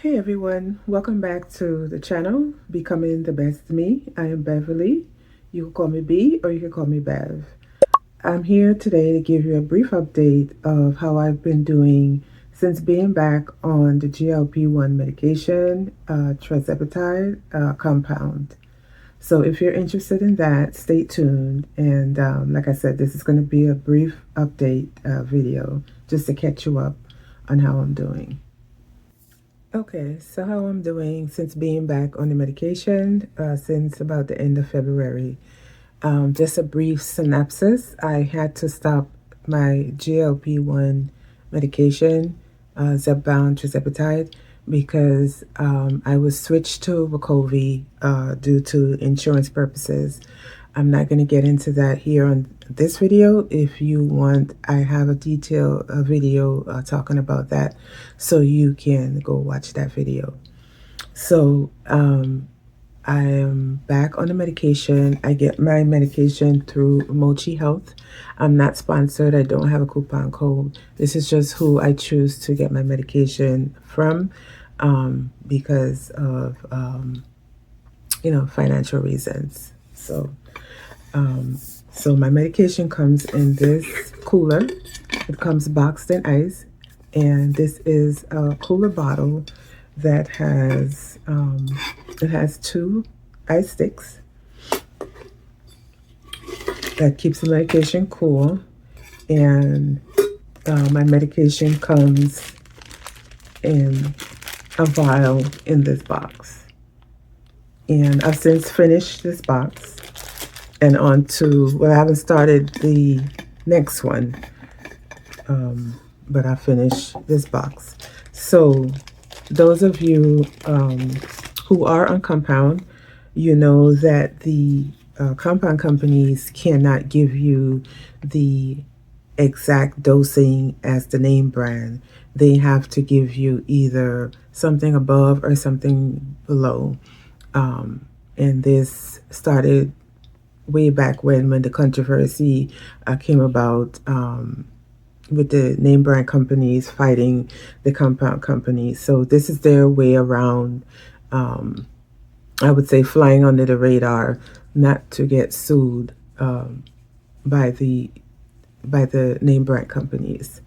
Hey everyone, welcome back to the channel, Becoming the Best Me. I am Beverly. You can call me B or you can call me Bev. I'm here today to give you a brief update of how I've been doing since being back on the GLP-1 medication, Tirzepatide compound. So if you're interested in that, stay tuned. And like I said, this is going to be a brief update video just to catch you up on how I'm doing. Okay, so how I'm doing since being back on the medication since about the end of February. Just a brief synopsis. I had to stop my GLP-1 medication, Zepbound, Tirzepatide, because I was switched to Wegovy due to insurance purposes. I'm not going to get into that here on this video. If you want, I have a detailed video talking about that, so you can go watch that video. So I am back on the medication. I get my medication through Mochi Health. I'm not sponsored. I don't have a coupon code. This is just who I choose to get my medication from because of financial reasons. So my medication comes in this cooler. It comes boxed in ice, and this is a cooler bottle that has it has 2 ice sticks that keeps the medication cool, and my medication comes in a vial in this box. And I've since finished this box and on to, well, I haven't started the next one, but I finished this box. So those of you who are on compound, you know that the compound companies cannot give you the exact dosing as the name brand. They have to give you either something above or something below. And this started way back when the controversy came about with the name brand companies fighting the compound companies. So this is their way around, I would say, flying under the radar, not to get sued by the name brand companies.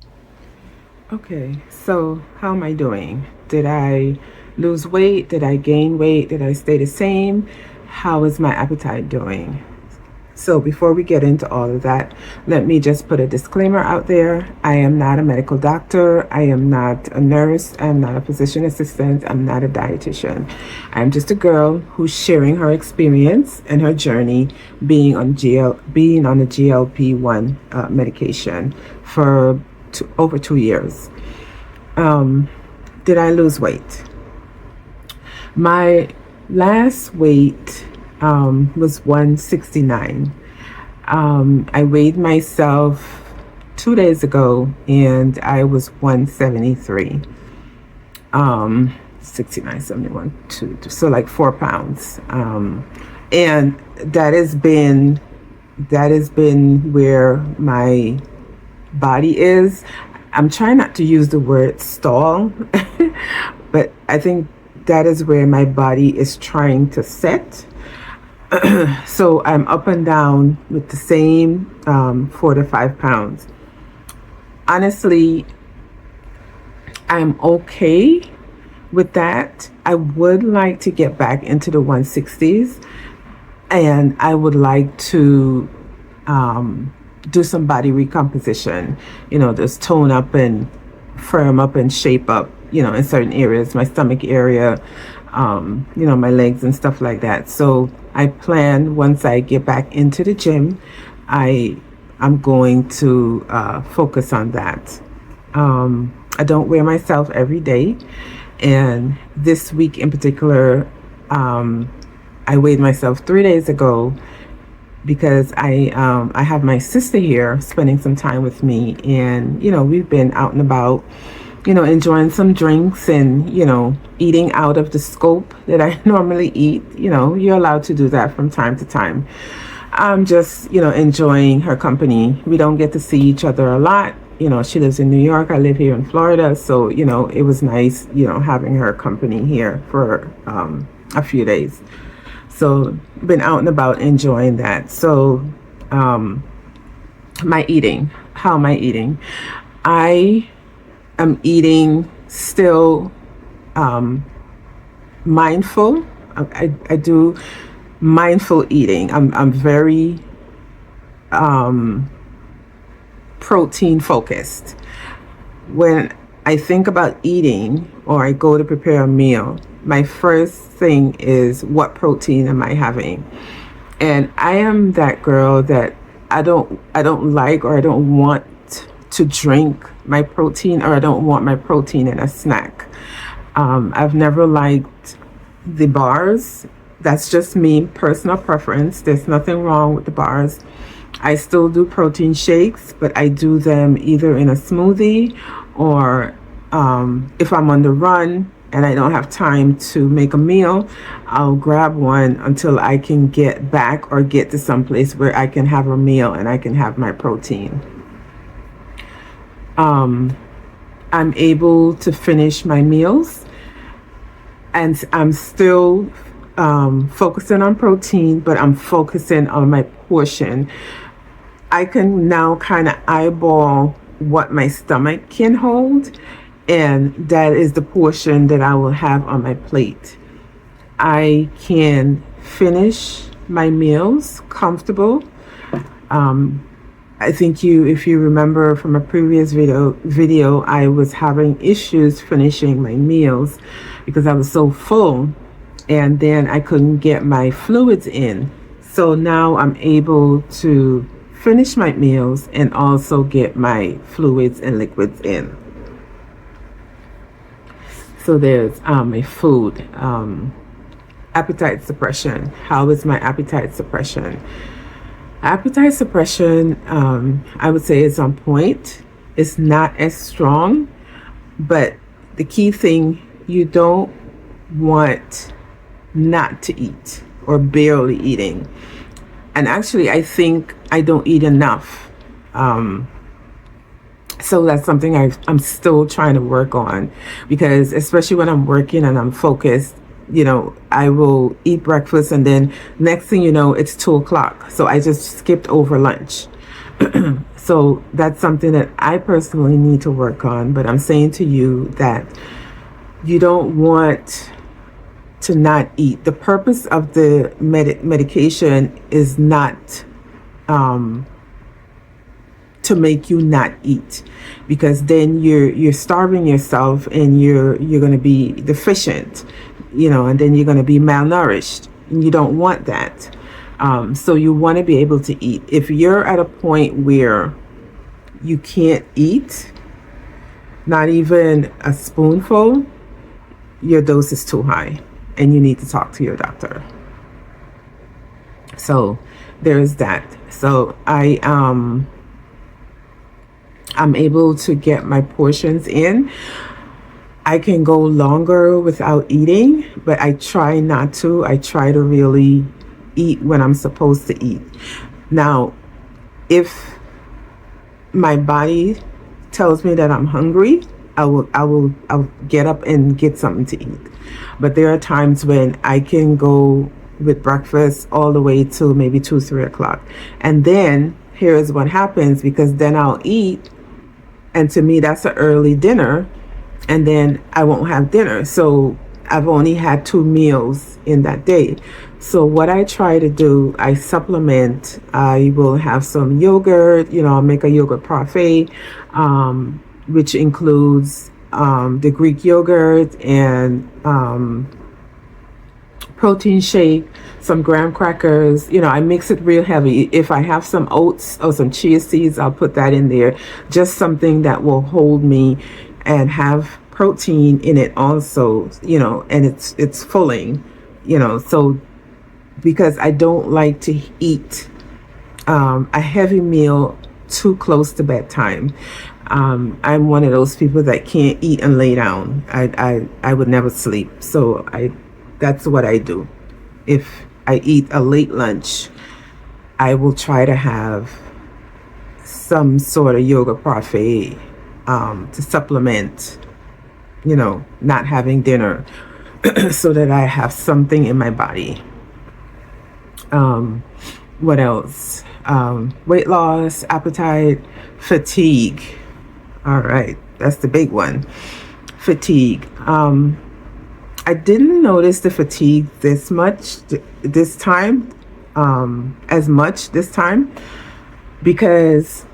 Okay, so how am I doing? Did I lose weight? Did I gain weight? Did I stay the same? How is my appetite doing? So before we get into all of that, let me just put a disclaimer out there. I am not a medical doctor. I am not a nurse. I'm not a physician assistant. I'm not a dietitian. I'm just a girl who's sharing her experience and her journey being on the GLP-1 medication for over 2 years. Did I lose weight? My last weight was 169. I weighed myself 2 days ago and I was 173. 69, 71, 2, so like 4 pounds. And that has been where my body is. I'm trying not to use the word stall, but I think that is where my body is trying to set. So I'm up and down with the same 4 to 5 pounds. Honestly, I'm okay with that. I would like to get back into the 160s, and I would like to do some body recomposition, just tone up and firm up and shape up, in certain areas, my stomach area, my legs and stuff like that. So I plan, once I get back into the gym, I'm going to focus on that. I don't weigh myself every day, and this week in particular, I weighed myself 3 days ago because I have my sister here spending some time with me, and we've been out and about, enjoying some drinks and eating out of the scope that I normally eat. You're allowed to do that from time to time. I'm just enjoying her company. We don't get to see each other a lot, You know, she lives in New York. I live here in Florida. So, you know, it was nice, you know, having her company here for a few days. So, been out and about enjoying that. So, my eating. How am I eating? I am eating still mindful. I do mindful eating. I'm very protein focused. When I think about eating or I go to prepare a meal, my first thing is, what protein am I having? And I am that girl that I don't like, or I don't want to drink my protein, or I don't want my protein in a snack. I've never liked the bars. That's just me, personal preference. There's nothing wrong with the bars. I still do protein shakes, but I do them either in a smoothie, or if I'm on the run and I don't have time to make a meal, I'll grab one until I can get back or get to some place where I can have a meal and I can have my protein. I'm able to finish my meals, and I'm still focusing on protein, but I'm focusing on my portion. I can now kind of eyeball what my stomach can hold, and that is the portion that I will have on my plate. I can finish my meals comfortable. I think if you remember from a previous video, I was having issues finishing my meals because I was so full, and then I couldn't get my fluids in. So now I'm able to finish my meals and also get my fluids and liquids in. So there's my food. Appetite suppression. How is my appetite suppression? Appetite suppression, I would say, is on point. It's not as strong, but the key thing, you don't want not to eat or barely eating. And actually, I think I don't eat enough. So that's something I'm still trying to work on, because especially when I'm working and I'm focused, you know, I will eat breakfast and then next thing you know, it's 2 o'clock. So I just skipped over lunch. So that's something that I personally need to work on. But I'm saying to you that you don't want to not eat. The purpose of the medication is not to make you not eat, because then you're starving yourself and you're going to be deficient, you know, and then you're going to be malnourished, and you don't want that. So you want to be able to eat. If you're at a point where you can't eat, not even a spoonful, your dose is too high and you need to talk to your doctor. So there's that. So I'm able to get my portions in. I can go longer without eating, but I try not to. I try to really eat when I'm supposed to eat. Now, if my body tells me that I'm hungry, I'll get up and get something to eat. But there are times when I can go with breakfast all the way till maybe 2-3 o'clock. And then here's what happens, because then I'll eat, and to me that's an early dinner, and then I won't have dinner. So I've only had 2 meals in that day. So what I try to do, I supplement. I will have some yogurt, you know, I'll make a yogurt parfait, which includes the Greek yogurt and protein shake, some graham crackers. You know, I mix it real heavy. If I have some oats or some chia seeds, I'll put that in there. Just something that will hold me and have protein in it also, you know, and it's filling, you know. So because I don't like to eat a heavy meal too close to bedtime. I'm one of those people that can't eat and lay down. I would never sleep. So that's what I do. If I eat a late lunch, I will try to have some sort of yoga parfait to supplement, not having dinner so that I have something in my body. What else? Weight loss, appetite, fatigue. All right, that's the big one. Fatigue. I didn't notice the fatigue this time, as much this time, because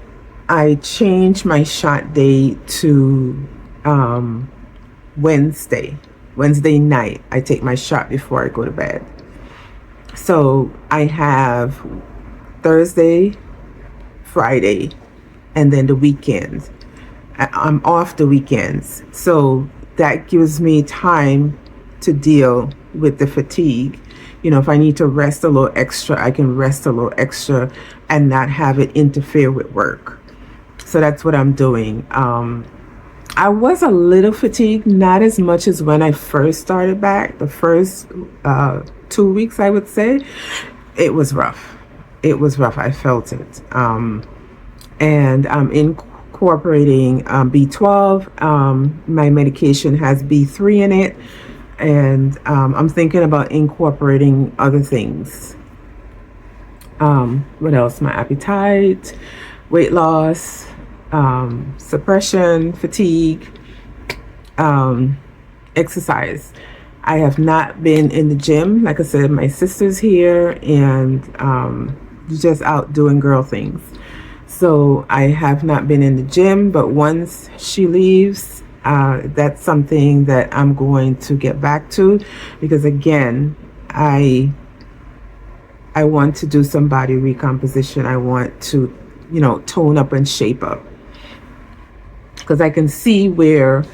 I changed my shot day to Wednesday night. I take my shot before I go to bed. So I have Thursday, Friday, and then the weekends. I'm off the weekends. So that gives me time to deal with the fatigue. If I need to rest a little extra, I can rest a little extra and not have it interfere with work. So that's what I'm doing. I was a little fatigued, not as much as when I first started back. The first 2 weeks, I would say, it was rough. I felt it. And I'm incorporating B12. My medication has B3 in it. And I'm thinking about incorporating other things. What else? My appetite, weight loss, suppression, fatigue, exercise. I have not been in the gym. Like I said, my sister's here and just out doing girl things. So I have not been in the gym, but once she leaves, that's something that I'm going to get back to, because again, I want to do some body recomposition. I want to, tone up and shape up, because I can see where,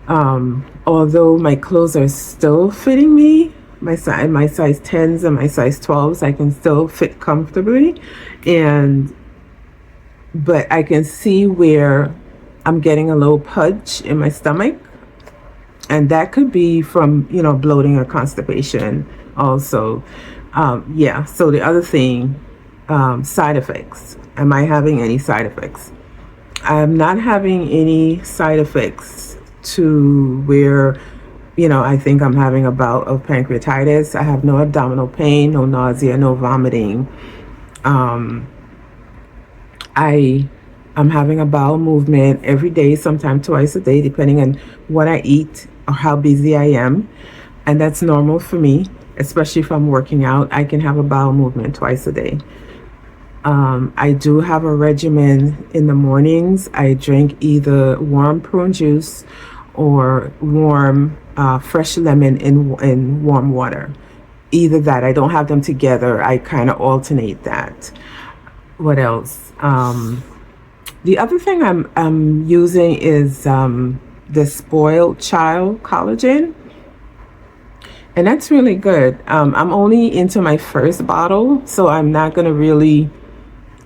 although my clothes are still fitting me, my size 10s and my size 12s, I can still fit comfortably, but I can see where I'm getting a little pudge in my stomach, and that could be from, bloating or constipation also. So the other thing, side effects. Am I having any side effects? I'm not having any side effects to where, I think I'm having a bout of pancreatitis. I have no abdominal pain, no nausea, no vomiting. I'm having a bowel movement every day, sometimes twice a day, depending on what I eat or how busy I am. And that's normal for me, especially if I'm working out. I can have a bowel movement twice a day. I do have a regimen in the mornings. I drink either warm prune juice or warm fresh lemon in warm water. Either that. I don't have them together. I kind of alternate that. What else? The other thing I'm using is the Spoiled Child collagen, and that's really good. I'm only into my first bottle, so I'm not going to really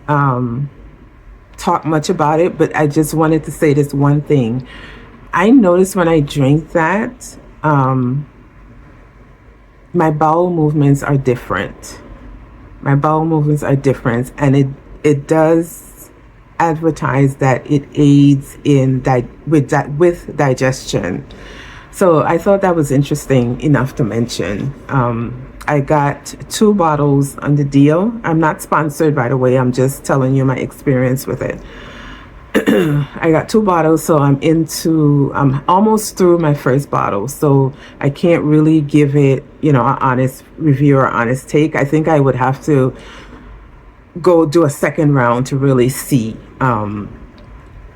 talk much about it, but I just wanted to say this one thing. I noticed when I drink that, my bowel movements are different. And it does advertise that it aids in with digestion. So I thought that was interesting enough to mention. I got 2 bottles on the deal. I'm not sponsored, by the way. I'm just telling you my experience with it. I got 2 bottles, so I'm almost through my first bottle, so I can't really give it, an honest review or honest take. I think I would have to go do a second round to really see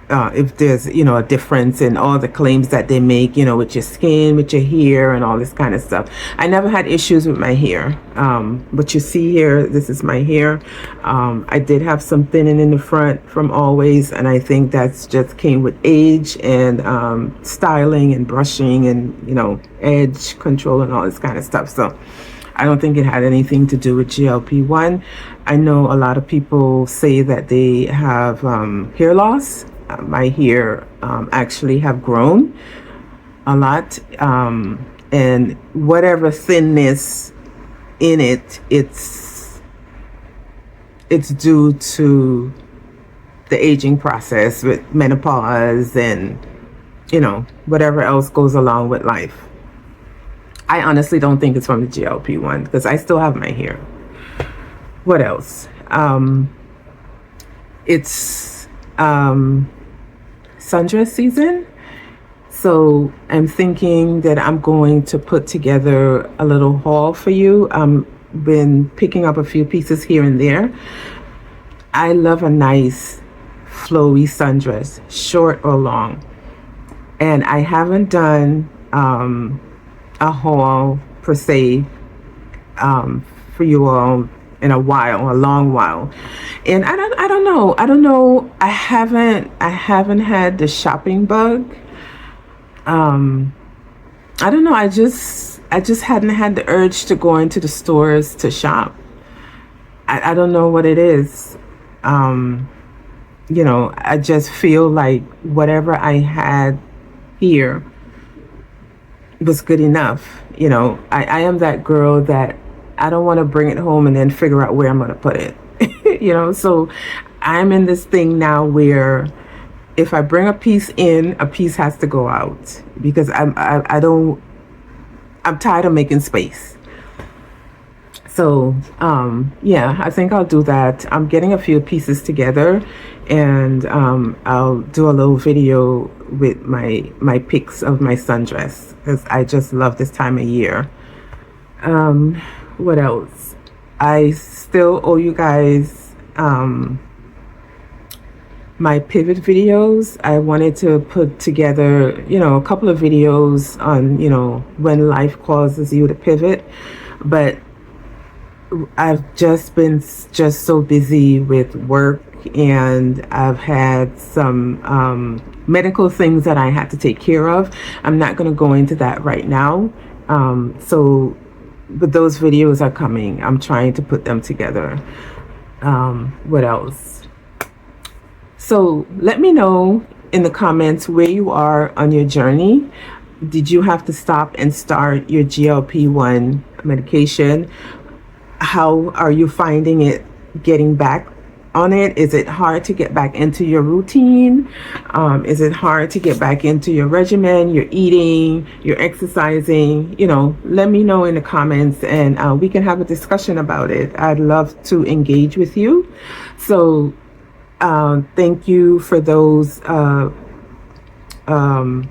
if there's, a difference in all the claims that they make, with your skin, with your hair, and all this kind of stuff. I never had issues with my hair. But you see here, this is my hair. I did have some thinning in the front from always, and I think that's just came with age and styling and brushing and, edge control and all this kind of stuff. So I don't think it had anything to do with GLP-1. I know a lot of people say that they have hair loss. My hair actually have grown a lot, and whatever thinness in it, it's due to the aging process with menopause and, whatever else goes along with life. I honestly don't think it's from the GLP-1 because I still have my hair. What else? It's sundress season. So I'm thinking that I'm going to put together a little haul for you. Been picking up a few pieces here and there. I love a nice flowy sundress, short or long. And I haven't done a haul per se for you all in a long while. And I don't know. I haven't had the shopping bug. I don't know. I just hadn't had the urge to go into the stores to shop. I don't know what it is. I just feel like whatever I had here was good enough. I am that girl that I don't want to bring it home and then figure out where I'm going to put it. So I'm in this thing now where if I bring a piece in, a piece has to go out because I'm tired of making space. So, I think I'll do that. I'm getting a few pieces together and I'll do a little video with my pics of my sundress because I just love this time of year. What else? I still owe you guys my pivot videos. I wanted to put together, a couple of videos on, when life causes you to pivot, but I've just been so busy with work and I've had some medical things that I had to take care of. I'm not going to go into that right now. But those videos are coming. I'm trying to put them together. What else? So let me know in the comments where you are on your journey. Did you have to stop and start your GLP-1 medication? How are you finding it getting back on it? Is it hard to get back into your routine? Is it hard to get back into your regimen, your eating, your exercising? Let me know in the comments and we can have a discussion about it. I'd love to engage with you. So thank you for those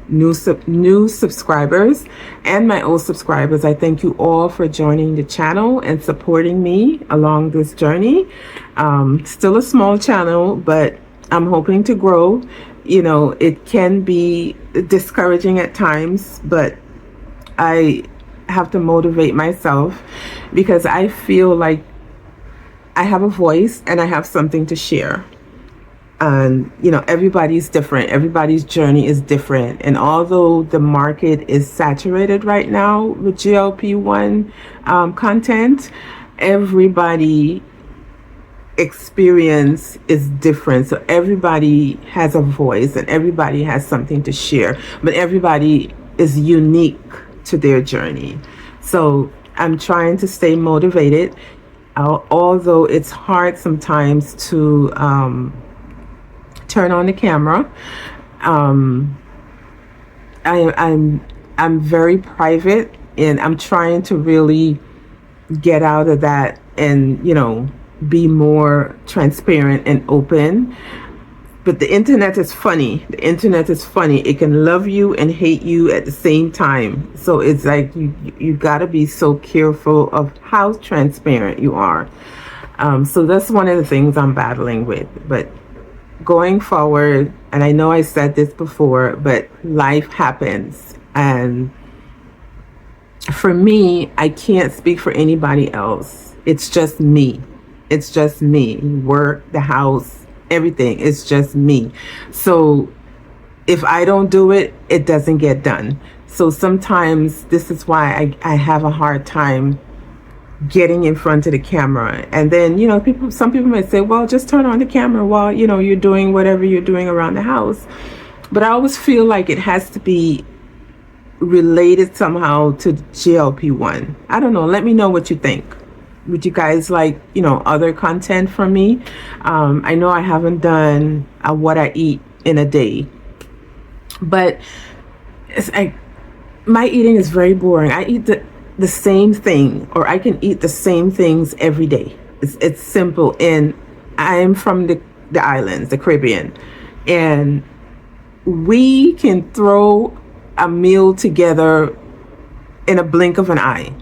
new subscribers and my old subscribers. I thank you all for joining the channel and supporting me along this journey. Still a small channel, but I'm hoping to grow. It can be discouraging at times, but I have to motivate myself because I feel like I have a voice and I have something to share. And, everybody's different. Everybody's journey is different. And although the market is saturated right now with GLP-1 content, everybody experience is different. So everybody has a voice and everybody has something to share. But everybody is unique to their journey. So I'm trying to stay motivated, although it's hard sometimes to turn on the camera. I'm very private and I'm trying to really get out of that and be more transparent and open. But the internet is funny. It can love you and hate you at the same time. So it's like you gotta be so careful of how transparent you are. So that's one of the things I'm battling with. But going forward, and I know I said this before, but life happens. And for me, I can't speak for anybody else. It's just me. Work, the house, everything. It's just me. So if I don't do it, it doesn't get done. So sometimes this is why I have a hard time getting in front of the camera. And then, some people might say, well, just turn on the camera while, you're doing whatever you're doing around the house. But I always feel like it has to be related somehow to GLP-1. I don't know. Let me know what you think. would you guys like, other content from me? I know I haven't done what I eat in a day, but it's like my eating is very boring. I eat the same thing, or I can eat the same things every day. It's simple. And I'm from the islands, the Caribbean, and we can throw a meal together in a blink of an eye.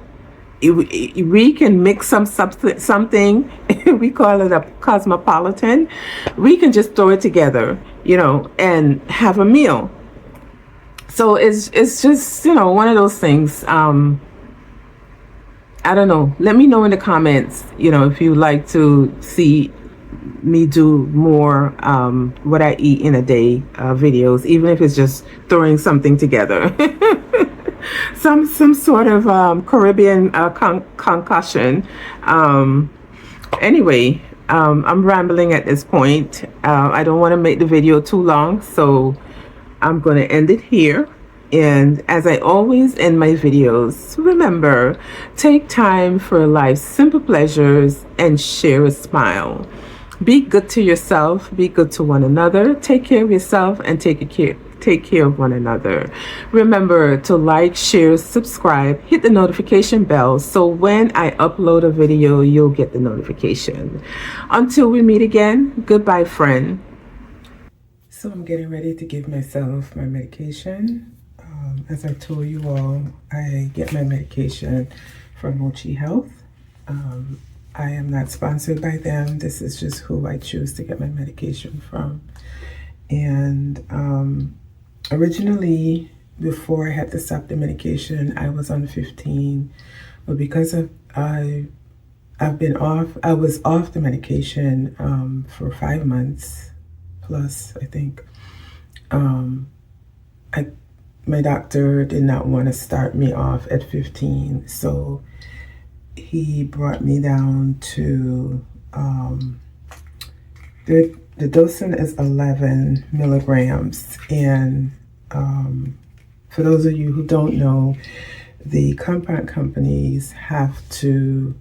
We can mix something. We call it a cosmopolitan. We can just throw it together, and have a meal. So it's just, one of those things. I don't know. Let me know in the comments, if you like to see me do more what I eat in a day videos, even if it's just throwing something together. some sort of Caribbean concussion. Anyway, I'm rambling at this point. I don't want to make the video too long, so I'm going to end it here. And as I always end my videos, remember, take time for life's simple pleasures and share a smile. Be good to yourself, be good to one another, take care of yourself, and take care of one another. Remember to like, share, subscribe, hit the notification bell so when I upload a video, you'll get the notification. Until we meet again, goodbye, friend. So I'm getting ready to give myself my medication. As I told you all, I get my medication from Mochi Health. I am not sponsored by them. This is just who I choose to get my medication from. And originally, before I had to stop the medication, I was on 15. But because I was off the medication for 5 months plus, I think. My doctor did not want to start me off at 15, so he brought me down to the dosing is 11 milligrams. And for those of you who don't know, the compound companies have to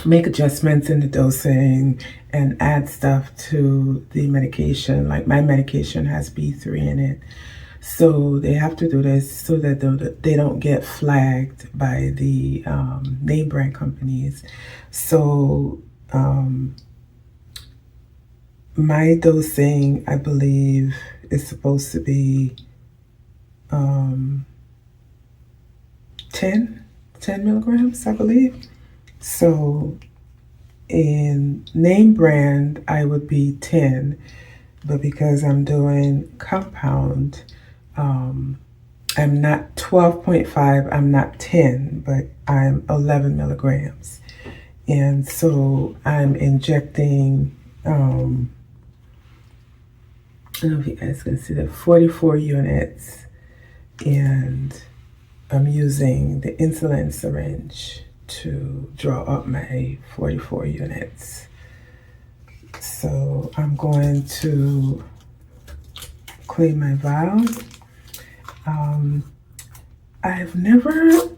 make adjustments in the dosing and add stuff to the medication. Like my medication has B3 in it. So they have to do this so that they don't get flagged by the name brand companies. So my dosing, I believe, is supposed to be 10 milligrams, I believe. So in name brand, I would be 10, but because I'm doing compound, I'm not 12.5, I'm not 10, but I'm 11 milligrams. And so I'm injecting, I don't know if you guys can see that, 44 units, and I'm using the insulin syringe to draw up my 44 units. So I'm going to clean my vials. I've never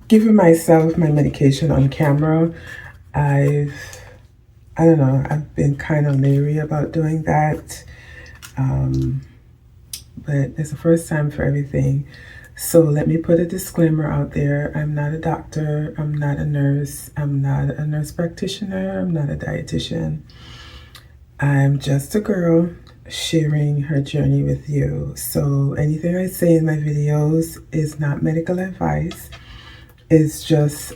given myself my medication on camera. I don't know, I've been kind of leery about doing that. But it's the first time for everything. So let me put a disclaimer out there. I'm not a doctor. I'm not a nurse. I'm not a nurse practitioner. I'm not a dietitian. I'm just a girl sharing her journey with you. So anything I say in my videos is not medical advice. It's just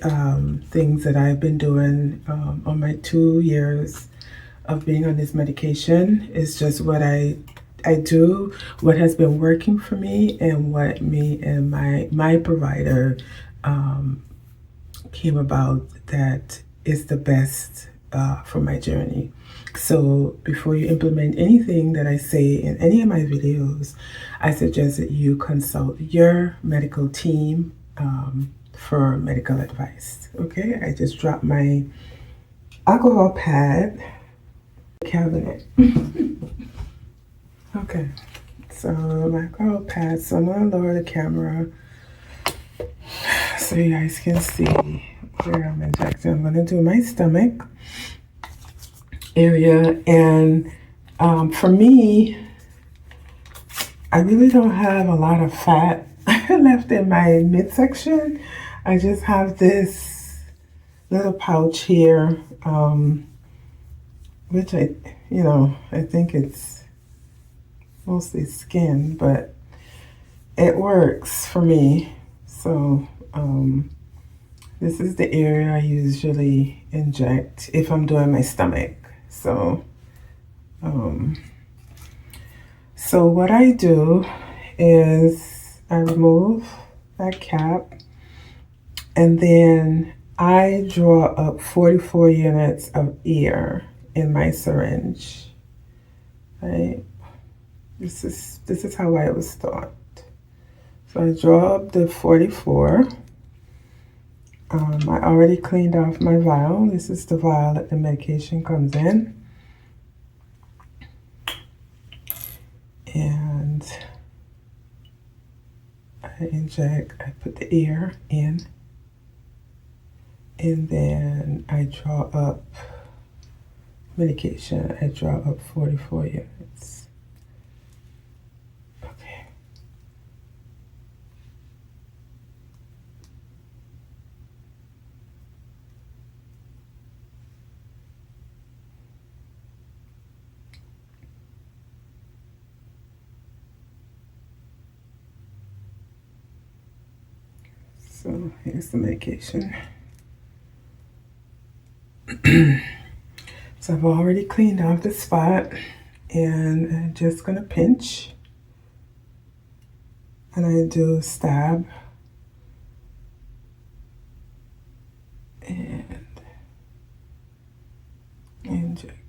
things that I've been doing on my 2 years of being on this medication. It's just what I do, what has been working for me, and what me and my provider came about that is the best for my journey. So before you implement anything that I say in any of my videos, I suggest that you consult your medical team for medical advice. Okay, I just dropped my alcohol pad in the cabinet. Okay, so my alcohol pad, so I'm gonna lower the camera so you guys can see Here I'm injecting. I'm going to do my stomach area, and for me, I really don't have a lot of fat left in my midsection. I just have this little pouch here, which I think it's mostly skin, but it works for me. So this is the area I usually inject if I'm doing my stomach. So so what I do is I remove that cap, and then I draw up 44 units of air in my syringe. Right? This is how I was taught. So I draw up the 44. I already cleaned off my vial. This is the vial that the medication comes in. And I inject, I put the air in, and then I draw up medication. I draw up 44 units. Okay. So here's the medication. So I've already cleaned off the spot, and I'm just gonna pinch, and I do a stab and inject.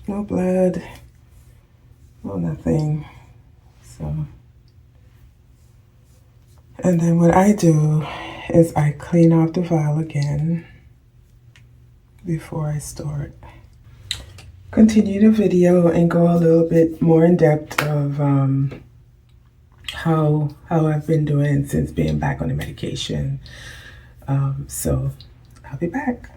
No blood, no nothing. So, and then what I do is I clean off the vial again before I store it. Continue the video and go a little bit more in depth of how I've been doing since being back on the medication. So I'll be back.